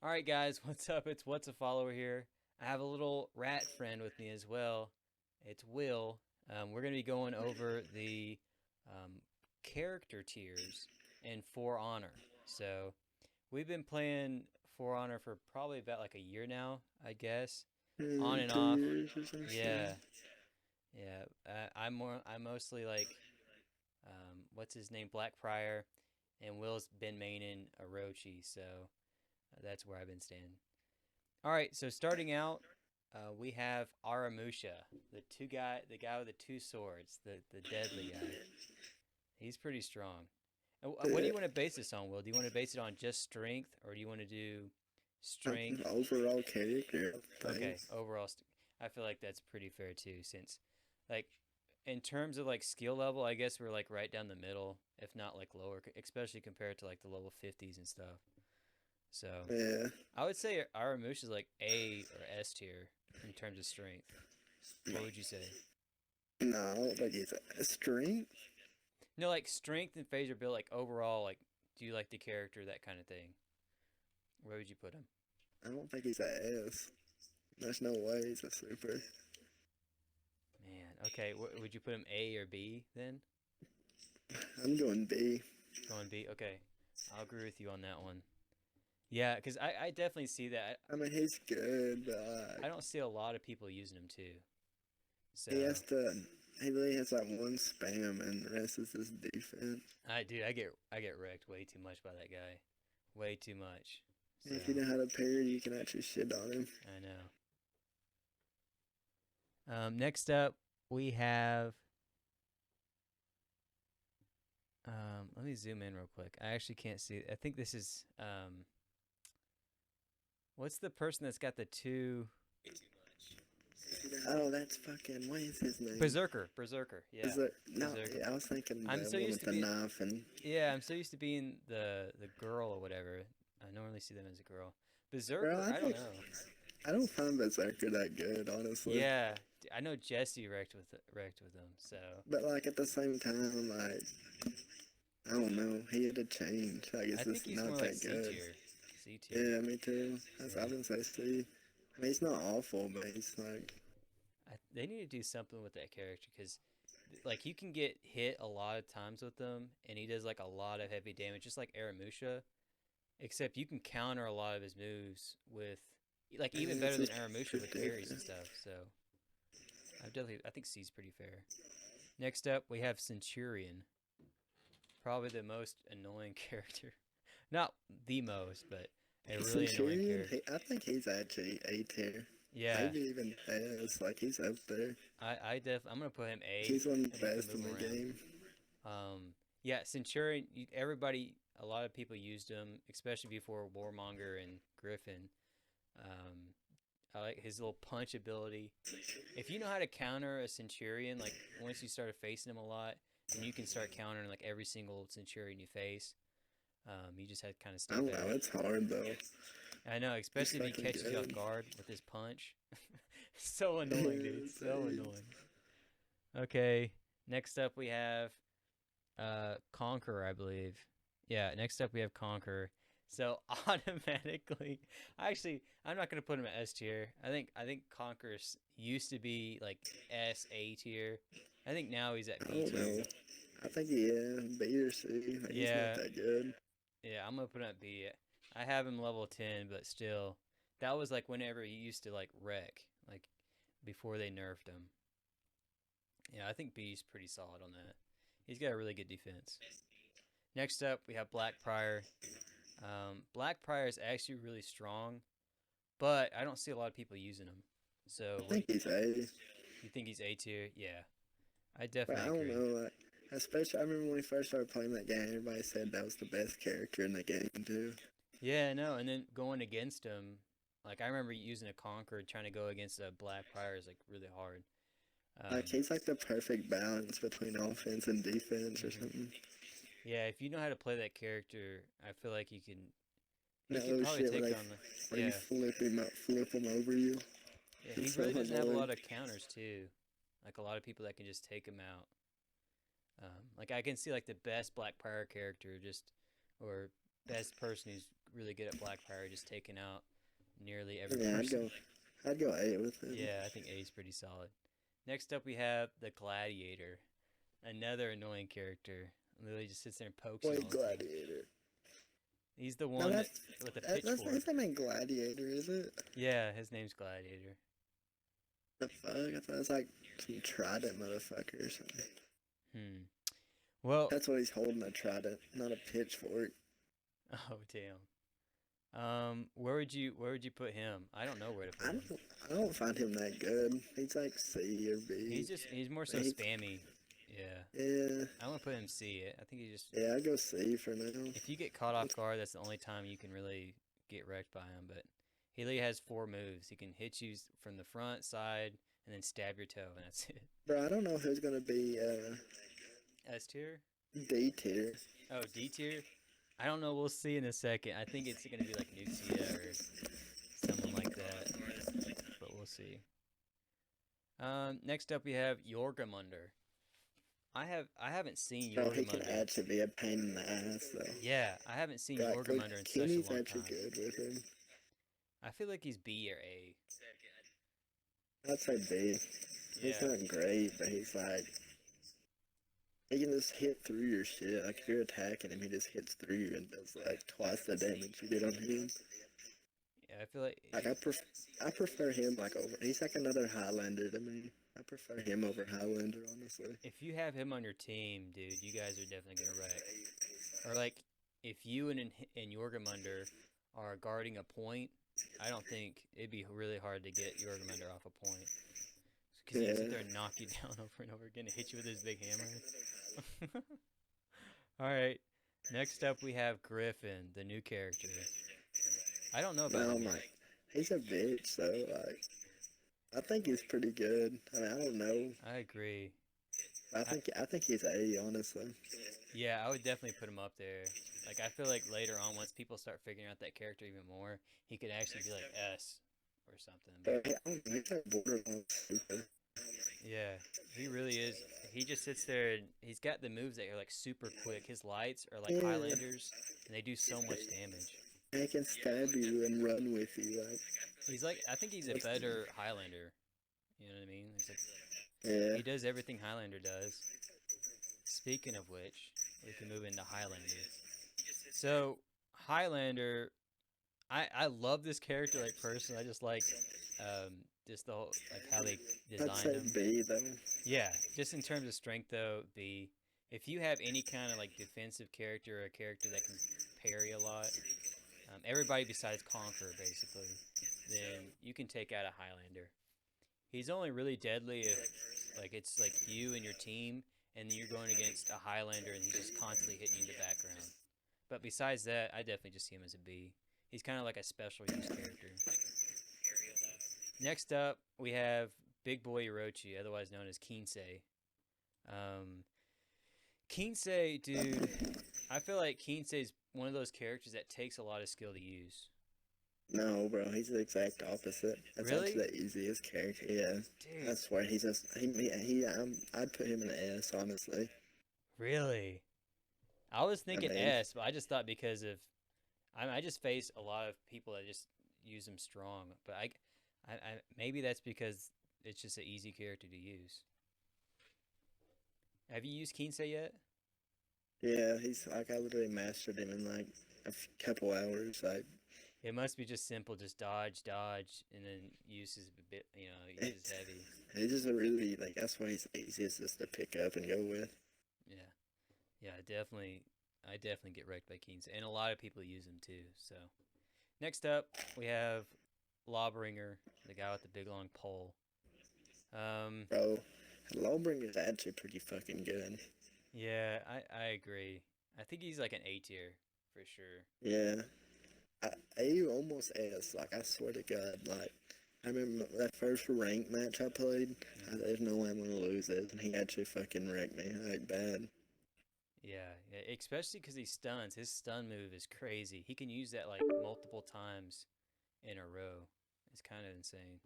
Alright guys, what's up? It's What's a Follower here. I have a little rat friend with me as well. It's Will. We're going to be going over the um, character tiers in For Honor. So, we've been playing For Honor for probably about like a year now, I guess. On and Two off. years or something. Yeah, yeah. I'm mostly like, what's his name? Black Prior. And Will's been maining Orochi, so that's where I've been staying. All right, so starting out, we have Aramusha, the guy with the two swords, the deadly guy. He's pretty strong. What do Yeah, you want to base this on, Will? Do you want to base it on just strength, or do you want to do strength? overall character, I think. Okay, overall, I feel like that's pretty fair too, since, like, in terms of like skill level, I guess we're like right down the middle, if not like lower, especially compared to like the level 50s and stuff. So Yeah. I would say Aramusha is like A or S tier in terms of strength. What would you say? No, I don't think he's a strength. No, like strength and phaser build, like overall, like do you like the character, that kind of thing? Where would you put him? I don't think he's a S. There's no way he's a super. Man, okay, would you put him A or B then? I'm going B. Going B. Okay, I'll agree with you on that one. Yeah, because I definitely see that. I mean, he's good, but I don't see a lot of people using him too. So he has to. He really has like one spam, and the rest is his defense. I get wrecked way too much by that guy, way too much. So If you know how to parry, you can actually shit on him. I know. Next up, we have. Let me zoom in real quick. I actually can't see. I think this is. What's the person that's got the two? Oh, that's fucking. What is his name? Berserker. Berserker. Yeah. Is it? No, Berserker. yeah, I was thinking I'm the so one used with to the being. knife and. Yeah, I'm so used to being the girl or whatever. I normally see them as a girl. Bro, Berserker. I I don't think know. I don't find Berserker that good, honestly. Yeah, I know Jesse wrecked with them. So But like at the same time, like I don't know, he had to change. Like I it's think just he's not more like that C good. tier. C tier. Yeah, me too. That's Yeah. I've been say Steve. I mean, he's not awful, but he's like They need to do something with that character because, like, you can get hit a lot of times with them, and he does like a lot of heavy damage, just like Aramusha. Except you can counter a lot of his moves with, like, even it's better than just Aramusha with parries and ridiculous. stuff. So I think C's pretty fair. Next up, we have Centurion, probably the most annoying character. Not the most, but a really annoying Centurion, character. I think he's actually A tier. Yeah, Maybe even S. Like he's up there. I'm gonna put him A, He's one of and the he can best move in the around. game. Yeah, Centurion. A lot of people used him, especially before Warmonger and Gryphon. Um, I like his little punch ability. If you know how to counter a Centurion, like once you start facing him a lot, then you can start countering like every single Centurion you face. You just had to kind of I stay don't know. back. It's hard though. I know, He's especially if he fucking catches you off good. guard with his punch. So annoying, dude. It's So annoying. Okay, next up we have Conqueror, I believe. Yeah, next up we have Conqueror. So automatically, actually, I'm not gonna put him at S tier. I think Conqueror used to be like S A tier. I think now he's at I B don't tier. know. I think yeah, B or C. Like he's not Yeah, that good. yeah, I'm gonna put him at B. I have him level 10, but still, that was like whenever he used to like wreck, like before they nerfed him. Yeah, I think B's pretty solid on that. He's got a really good defense. Next up, we have Black Prior. Black Prior is actually really strong, but I don't see a lot of people using him. I So, think he's A. you think he's A tier? Yeah, I But I definitely don't agree. know. Like, especially, I remember when we first started playing that game, everybody said that was the best character in the game too. Yeah, no, and then going against him, like I remember using a Conqueror trying to go against a Black Prior is like really hard. Like Um, he's like the perfect balance between offense and defense or mhm. something. Yeah, if you know how to play that character, I feel like he That could little probably shit take on the. where you Yeah, flip him up, flip him over you. yeah, he It's so really doesn't have a annoying. lot of counters too. Like a lot of people that can just take him out. Like I can see like the best Black Prior character just or best person who's really good at Blackfire, just taking out nearly every Yeah, person. I'd go A with him. Yeah, I think A is pretty solid. Next up, we have the Gladiator, another annoying character. Literally just sits there and pokes you Wait, all the time. Gladiator. He's the No, one that with a that's pitchfork. his name ain't Gladiator, is it? Yeah, his name's Gladiator. The fuck? I thought it was like some trident motherfucker or something. Hmm. Well, That's what he's holding, a trident, not a pitchfork. oh damn. Where would you put him? I don't know where to put him. I don't find him that good. He's like C or B. He's more so He's, spammy. Yeah. yeah, I want to put him C. I think he just yeah, I go C for now. if you get caught off guard, that's the only time you can really get wrecked by him. But he literally has 4 moves. He can hit you from the front, side, and then stab your toe, and that's it. Bro, I don't know who's gonna be S tier? D tier. Oh, D tier? I don't know. We'll see in a second. I think it's gonna be like Nuxia or someone like that, but we'll see. Next up we have Jorgamunder. I haven't seen Bro, he can Jorgamunder. actually be a pain in the ass though. Yeah, I haven't seen Bro, Jorgamunder in such a Kenny's long actually time. good with him. I feel like he's B or A. I'd say B. He's Yeah, not great, but he's like he can just hit through your shit. Like if you're attacking him, he just hits through you and does like twice the damage you did on him. yeah. I feel like Like I prefer him like over. He's like another Highlander to me. I prefer him over Highlander, honestly. if you have him on your team, dude, you guys are definitely gonna wreck. Or like if you and Jorgamunder are guarding a point, I don't think it'd be really hard to get Jorgamunder off a point. Because he can sit there and knock you down over and over again and hit you with his big hammer. Alright, next up we have Gryphon, the new character. I don't know about No, him my, yet. he's a bitch though. Like I think he's pretty good. I mean, I don't know. I agree. I think he's A, honestly. Yeah, I would definitely put him up there. Like, I feel like later on, once people start figuring out that character even more, he could actually be like S or something. But I don't know, he's like borderline super. Yeah, he really is. He just sits there and he's got the moves that are like super quick. His lights are like Yeah. Highlanders, and they do so much damage. He can stab you and run with you. Like He's like, I think he's a better Highlander. You know what I mean? He's like, yeah, he does everything Highlander does. Speaking of which, we can move into Highlander. So, Highlander, I love this character, like, personally. I just like, just the whole, like, how they I'd designed say him. B though. Yeah, just in terms of strength, though, if you have any kind of, like, defensive character or a character that can parry a lot, everybody besides Conqueror, basically, then you can take out a Highlander. He's only really deadly if, like, it's, like, you and your team, and you're going against a Highlander, and he's just constantly hitting you in the background. But besides that, I definitely just see him as a B. He's kind of like a special use character. Next up, we have Big Boy Orochi, otherwise known as Kinsei. Kinsei, dude, I feel like Kinsei is one of those characters that takes a lot of skill to use. No, bro, he's the exact opposite. That's Really? actually the easiest character. Yeah, I Dude, swear he's just I'd put him in an S, honestly. really? I was thinking mean- S, but I just thought because of I just face a lot of people that just use him strong. But I maybe that's because it's just an easy character to use. Have you used Kinsei yet? Yeah, he's like I literally mastered him in like a couple hours. Like It must be just simple, just dodge, and then use his bit, use his heavy. he's just a really like that's why he's the easiest just to pick up and go with. Yeah, yeah, I definitely get wrecked by Kinsei, and a lot of people use him too. So, next up we have Lawbringer, the guy with the big long pole. Bro, Lawbringer's actually pretty fucking good. Yeah, I agree. I think he's like an A tier for sure. Yeah. A almost S, like I swear to God, like I remember that first ranked match I played, there's no way I'm gonna lose this, and he actually fucking wrecked me, like bad. Yeah, especially because he stuns. His stun move is crazy. He can use that like multiple times in a row. It's kind of insane.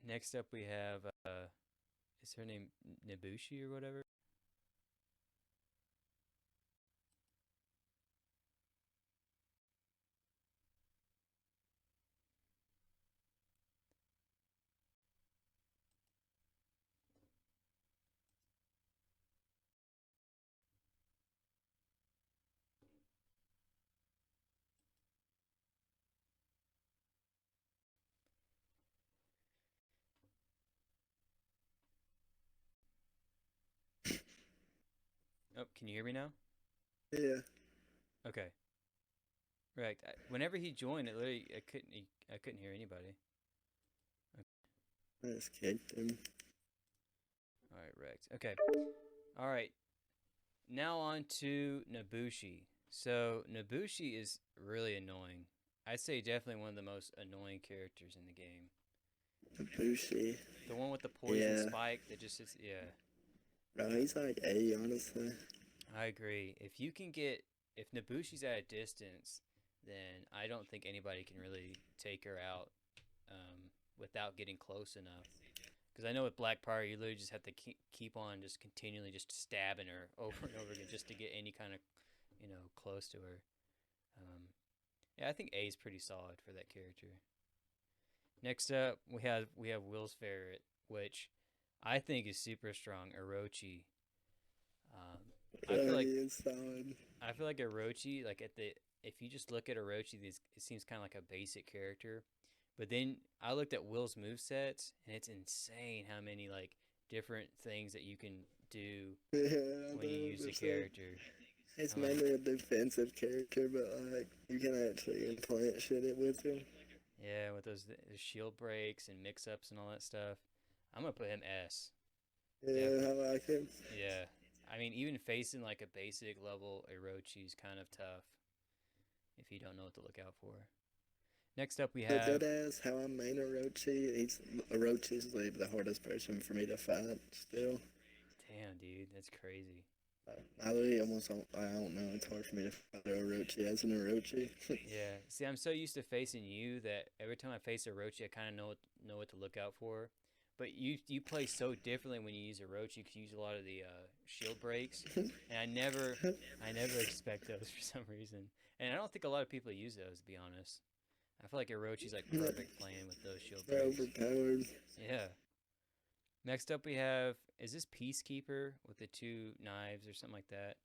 Next up we have is her name Nibushi or whatever? Oh, can you hear me now? Yeah, Okay. Right. Whenever he joined, it literally I couldn't hear anybody. I just kicked him. All right, Rex. Okay. All right. Now on to Nabushi. So Nabushi is really annoying. I'd say definitely one of the most annoying characters in the game. Bushi. The one with the poison Yeah, spike that just is, yeah. bro, he's like A, honestly. I agree. If Nabushi's at a distance, then I don't think anybody can really take her out without getting close enough. Because I know with Black Prior, you literally just have to keep on just continually just stabbing her over and over again just to get any kind of, close to her. Um, yeah, I think A is pretty solid for that character. Next up, we have Will's favorite, which I think is super strong, Orochi. Um, I feel Bro, he like is solid. I feel like Orochi, like if you just look at Orochi, it seems kind of like a basic character. But then I looked at Will's movesets, and it's insane how many like different things that you can do Yeah, when you use the character. he's I'm like, mainly a defensive character, but like you can actually implant shit it with him. yeah, with those the shield breaks and mix ups and all that stuff. I'm gonna put him S. Yeah, Definitely. I like him. Yeah. I mean, even facing like a basic level Orochi is kind of tough if you don't know what to look out for. Next up, we The have. dead ass how I main Orochi. Orochi's like the hardest person for me to fight still. Damn, dude, that's crazy. I really almost don't, I don't know. It's hard for me to fight Orochi as an Orochi. Yeah. See, I'm so used to facing you that every time I face Orochi, I kind of know what to look out for. But you play so differently when you use Orochi because you use a lot of the shield breaks, and I never expect those for some reason. And I don't think a lot of people use those, to be honest. I feel like Orochi's like perfect playing with those shield They're breaks. overpowered. Yeah. Next up, we have is this Peacekeeper with the two knives or something like that?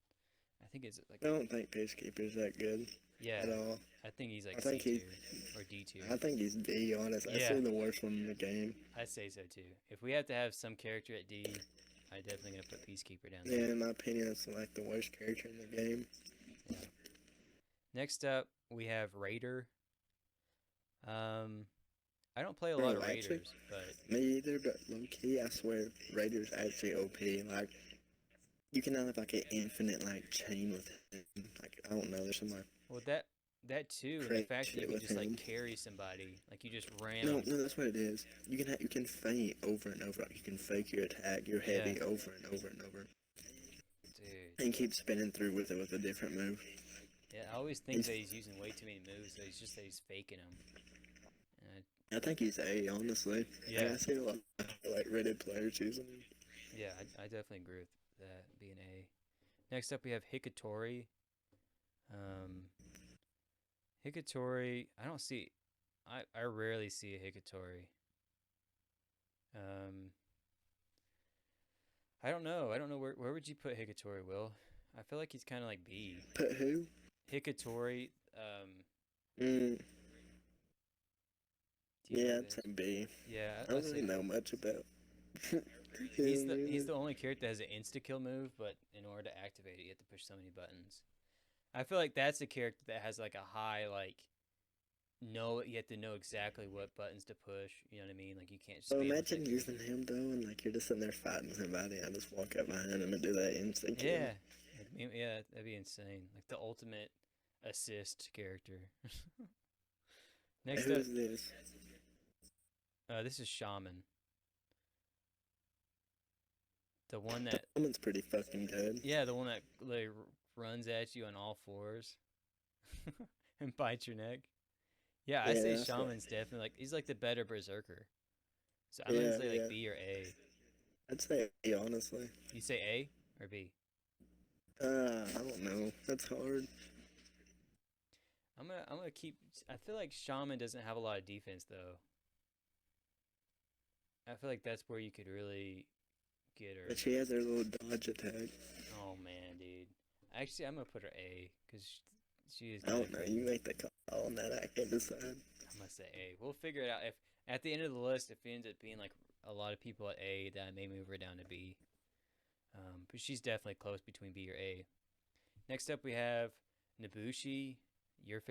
I think it's like I don't think Peacekeeper's that good yeah. at all. I think he's I like C think he, tier or D tier. I think he's D, honest. I Yeah, say the worst one in the game. I'd say so too. If we have to have some character at D, I definitely gonna put Peacekeeper down Yeah, there. in my opinion, it's like the worst character in the game. Yeah. Next up, we have Raider. Um, I don't play a lot Bro, of actually, Raiders, but me either, but low key, I swear, Raider's actually OP. Like, you can have like an infinite like chain with him. Like, I don't know, there's some like well that too, and the crazy fact that you shit can with just like him. carry somebody, like you just ram No, them. no, that's what it is. You can feint over and over. Like, you can fake your attack, your Yeah, heavy over and over and over, dude. and keep spinning through with it with a different move. Yeah, I always think He's, that he's using way too many moves, so he's just that he's faking them. And I think he's A, honestly. Like, yeah, I see a lot of like Reddit players using him. yeah, I definitely agree with that being A. Next up, we have Hikatori. Um, Hikatori, I don't see. I rarely see a Hikatori. Um, I don't know. I don't know where would you put Hikatori, Will? I feel like he's kind of like B. But who? Hikatori. Mm, Do you know yeah, who I'd that say is? B. Yeah, I I don't really say know much about he's him, the really. only character that has an insta kill move, but in order to activate it, you have to push so many buttons. I feel like that's a character that has like a high like you have to know exactly what buttons to push. You know what I mean? Like you can't So spam with imagine that using character. him though, and like you're just sitting there fighting somebody, and I just walk up behind him and do that instant kill. Yeah, like, yeah, that'd be insane. Like the ultimate assist character. Hey, Next who up, is this? this is Shaman, the one that Someone's pretty fucking good. yeah, the one that like runs at you on all fours and bites your neck. Yeah, I Yeah, say that's what. Shaman's definitely like he's like the better berserker. So I'm gonna Yeah, say like yeah. B or A. I'd say A, honestly. You say A or B? I don't know. That's hard. I'm gonna keep. I feel like Shaman doesn't have a lot of defense though. I feel like that's where you could really get her. But she has her little dodge attack. Oh man, dude. Actually, I'm gonna put her A because she is I kind don't of know. crazy. You make the call on that. I can't decide. I'm gonna say A. We'll figure it out. If at the end of the list, if it ends up being like a lot of people at A, then I may move her down to B. But she's definitely close between B or A. Next up, we have Nabushi, your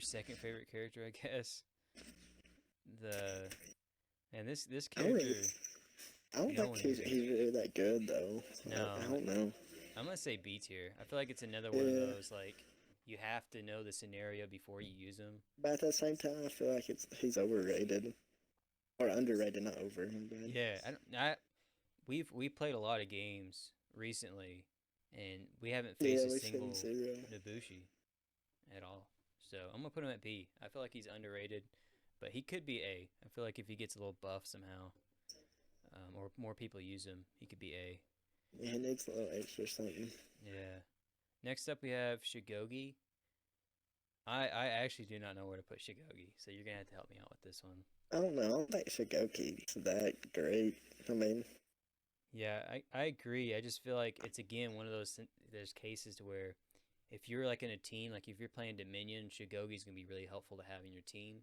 second favorite character, I guess. The and this I don't, really, character, I don't no think one he's uses. really that good though. I No, don't know. I'm gonna say B tier. I feel like it's another one of Yeah, those like you have to know the scenario before you use them. but at the same time, I feel like he's overrated or underrated, not over. My bad. Yeah, I don't. We played a lot of games recently, and we haven't faced Yeah, a we've seen single zero. Nabushi at all. So I'm gonna put him at B. I feel like he's underrated, but he could be A. I feel like if he gets a little buff somehow, or more people use him, he could be A. Yeah, he needs a little extra something. Yeah. Next up, we have Shigogi. I actually do not know where to put Shigogi, so you're gonna have to help me out with this one. I don't know. I don't think Shigoki's that great. I mean, Yeah, I agree. I just feel like it's again one of those there's cases to where if you're like in a team, like if you're playing Dominion, Shigogi's gonna be really helpful to have in your team.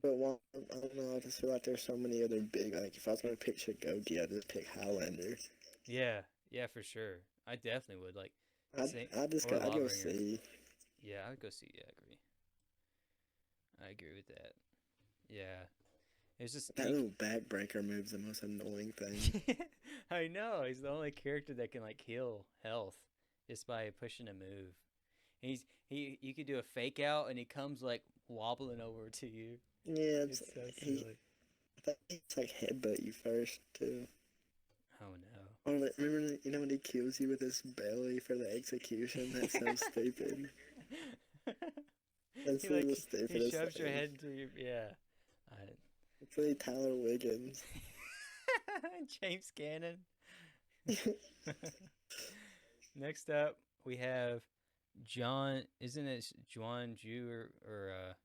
but I don't know. I just feel like there's so many other big. Like if I was gonna pick Shigoki, I'd just pick Highlander. Yeah, yeah, for sure. I definitely would like say or I'd go Lawbringer. see. Yeah, I would go see. Yeah, I agree. I agree with that. Yeah, it's just That little backbreaker move's the most annoying thing. I know he's the only character that can like heal health just by pushing a move. He you could do a fake out and he comes like wobbling over to you. Yeah, It's so he. silly. I think it's like headbutt you first too. Oh no. Or like, remember, you know when he kills you with his belly for the execution? That's so stupid. That's he the like he stupidest shoves your thing. head into your yeah. I, It's really Tyler Wiggins. James Cannon. Next up, we have John. Isn't it Juan Ju or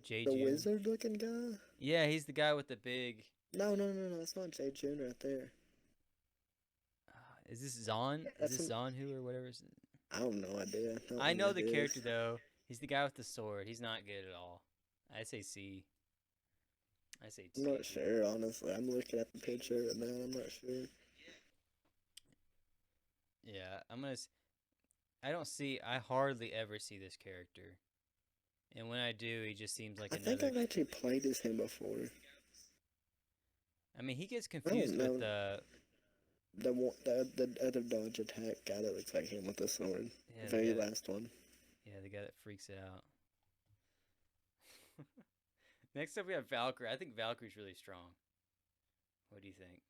Jay The June? wizard looking guy? Yeah, he's the guy with the big. No, that's not Jay June right there. Is this Zon? Is That's this some. Zonhu or whatever? I have no idea. I don't I know know who the that character is. though. He's the guy with the sword. He's not good at all. I say C. I say I'm C not tier. sure, honestly. I'm looking at the picture right now. I'm not sure. Yeah, I'm gonna. I don't see. I hardly ever see this character, and when I do, he just seems like I think another. I've actually played as him before. I mean, he gets I don't confused with know. The other dodge attack guy that looks like him with the sword. yeah The the very guy that last one. yeah the guy that freaks out. Next up, we have Valkyrie. I think Valkyrie's really strong. What do you think?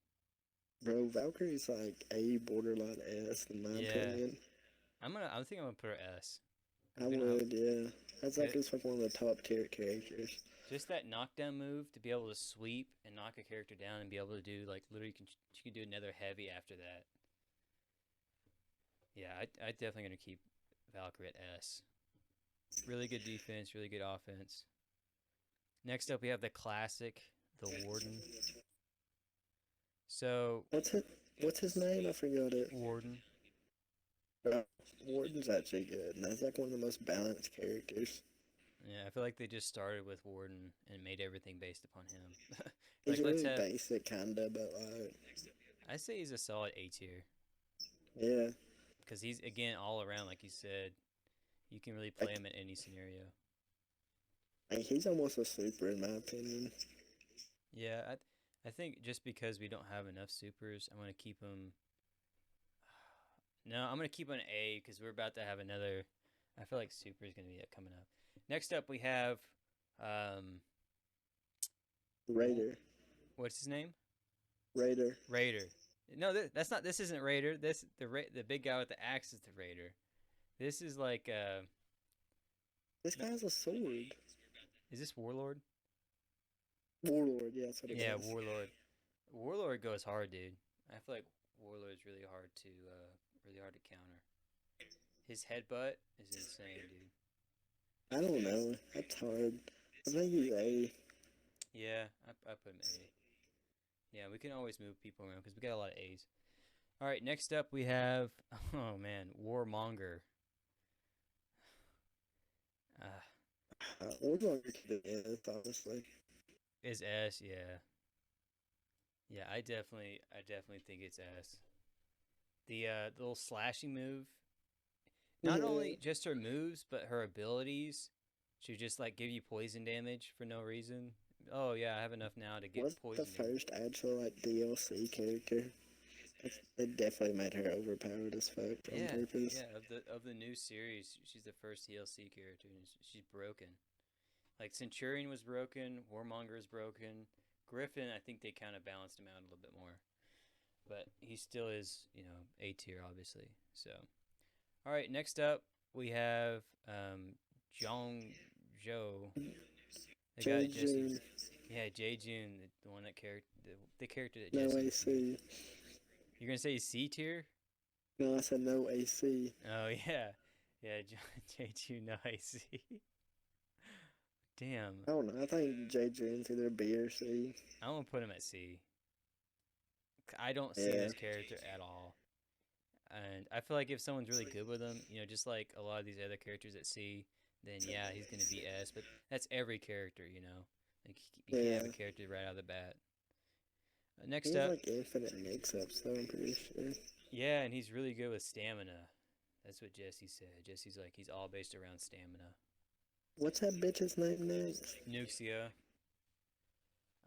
Bro, Valkyrie's like A borderline S in my Yeah, opinion. I think I'm gonna put her S. I We don't have would, yeah. That's like it. just like one of the top tier characters. Just that knockdown move to be able to sweep and knock a character down and be able to do like literally you can do another heavy after that. Yeah, I definitely gonna keep Valkyrie at S. Really good defense, really good offense. Next up, we have the classic, the Warden. So What's it? What's his name? I forgot it. Warden. Uh, Warden's actually good. And that's like one of the most balanced characters. Yeah, I feel like they just started with Warden and made everything based upon him. He's Like let's really have. basic, kinda, but like, I say he's a solid A tier yeah. because he's again all around, like you said. You can really play Like, him in any scenario. he's almost a super in my opinion. Yeah, I think just because we don't have enough supers, I'm gonna keep him. No, I'm gonna keep him an A because we're about to have another. I feel like super is gonna be coming up. Next up, we have, um, Raider. what's his name? Raider. Raider. No, that's not. This isn't Raider. The big guy with the axe is the Raider. This is like This no, guy has a sword. is this Warlord? Warlord, yeah, that's what it Yeah, is. Warlord. Warlord goes hard, dude. I feel like Warlord's really hard to counter. His headbutt is insane, dude. I don't know. That's hard. I think he's A. Yeah, I put him A. Yeah, we can always move people around because we got a lot of A's. All right, next up we have, oh man, Warmonger. Uh, Warlord could be S, honestly. is S, yeah. Yeah, I definitely think it's S. The little slashing move, not Yeah. only just her moves, but her abilities. She just like give you poison damage for no reason. Oh yeah, I have enough now to get Was the poison damage. first actual like DLC character. It definitely made her overpowered as fuck on Yeah, purpose. yeah. Of the new series, she's the first DLC character, and she's broken. Like Centurion was broken, Warmonger is broken. Gryphon, I think they kind of balanced him out a little bit more, but he still is, A tier, obviously. So, all right, next up we have Jong Jo, the guy J. that Jesse. June, Yeah, Jay June, the one that character, the character that no Jesse used to use. AC. You're gonna say he's C tier? No, I said no AC. Oh yeah, yeah. Jay June, no AC. Damn, I don't know. I think J. June's either B or C. I'm gonna put him at C. I don't see Yeah. this character at all. And I feel like if someone's really good with him, just like a lot of these other characters at C, then yeah, he's gonna be S. But that's every character. Like you can't have Yeah. a character right out of the bat. He Next has up, like infinite mix-ups though, I'm pretty sure. yeah, and he's really good with stamina. That's what Jesse said. Jesse's like he's all based around stamina. What's that bitch's name next? Nuxia.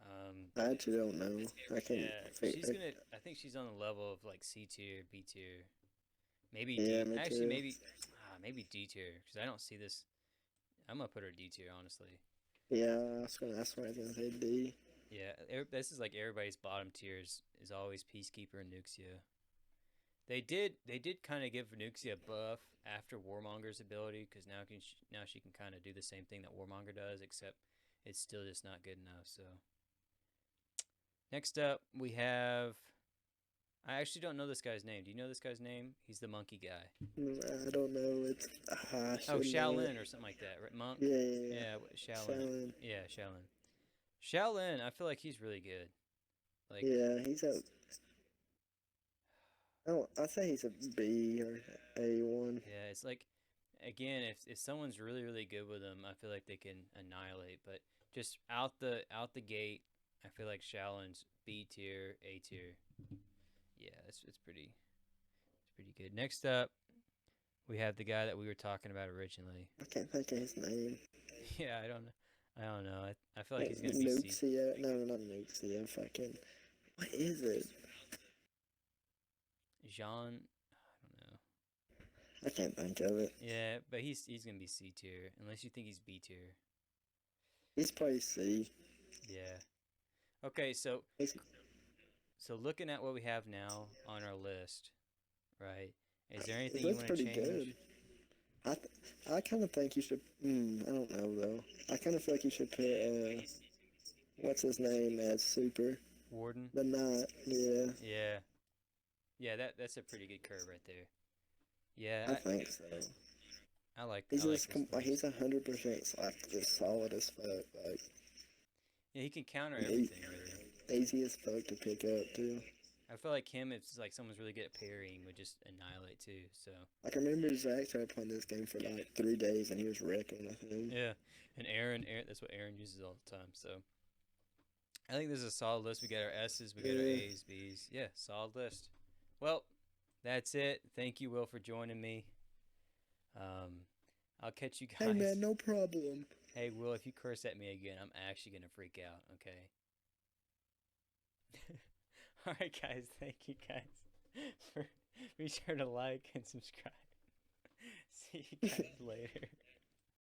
Um, I actually don't know. I can't yeah, she's figure. gonna. I think she's on the level of like C tier, B tier, maybe Yeah, D. me Actually, too. maybe D tier because I don't see this. I'm gonna put her D tier honestly. Yeah, that's what I was gonna say D. Yeah, this is like everybody's bottom tiers is always Peacekeeper and Nuxia. They did kind of give Nuxia a buff after Warmonger's ability because now she can kind of do the same thing that Warmonger does, except it's still just not good enough. So next up we have. I actually don't know this guy's name. Do you know this guy's name? He's the monkey guy. I don't know. It's I Oh, should know it. Shaolin or something like that, right? Monk. Yeah, yeah, yeah. Yeah, Shaolin. Shaolin. Yeah, Shaolin. Shaolin, I feel like he's really good. Like, Yeah, he's a. Oh, I say he's a B or A1. yeah, it's like again, if someone's really really good with him, I feel like they can annihilate. But just out the gate, I feel like Shaolin's B tier, A tier. Yeah, it's pretty good. Next up, we have the guy that we were talking about originally. I can't think of his name. Yeah, I don't know. I feel like Like he's gonna be C. Nuxia. No, not Nuxia. Fucking. What is it? Jean, I don't know. I can't think of it. Yeah, but he's gonna be C tier unless you think he's B tier. He's probably C. Yeah. Okay, so He's, so looking at what we have now on our list, right? Is there it anything you looks want to pretty change? good. I kind of think you should. I don't know though. I kind of feel like you should put what's his name as super. Warden? The knot. Yeah, Yeah. Yeah, that's a pretty good curve right there. I Yeah, think so. I like He's I like just this like list. he's 100% like just solid as fuck. Like Yeah, he can counter e- everything really. easy as fuck to pick up too. I feel like him if like someone's really good at parrying would just annihilate too. So Like I remember Zach started playing this game for like 3 days and he was wrecking with him. yeah, and Aaron, that's what Aaron uses all the time. So I think this is a solid list. We got our S's, we got our Yeah. A's, B's. Yeah, solid list. Well, that's it. Thank you, Will, for joining me. Um, I'll catch you Hey guys. man, no problem. Hey, Will, if you curse at me again, I'm actually gonna freak out. Okay. All right, guys. Thank you, guys. For be sure to like and subscribe. See you guys later.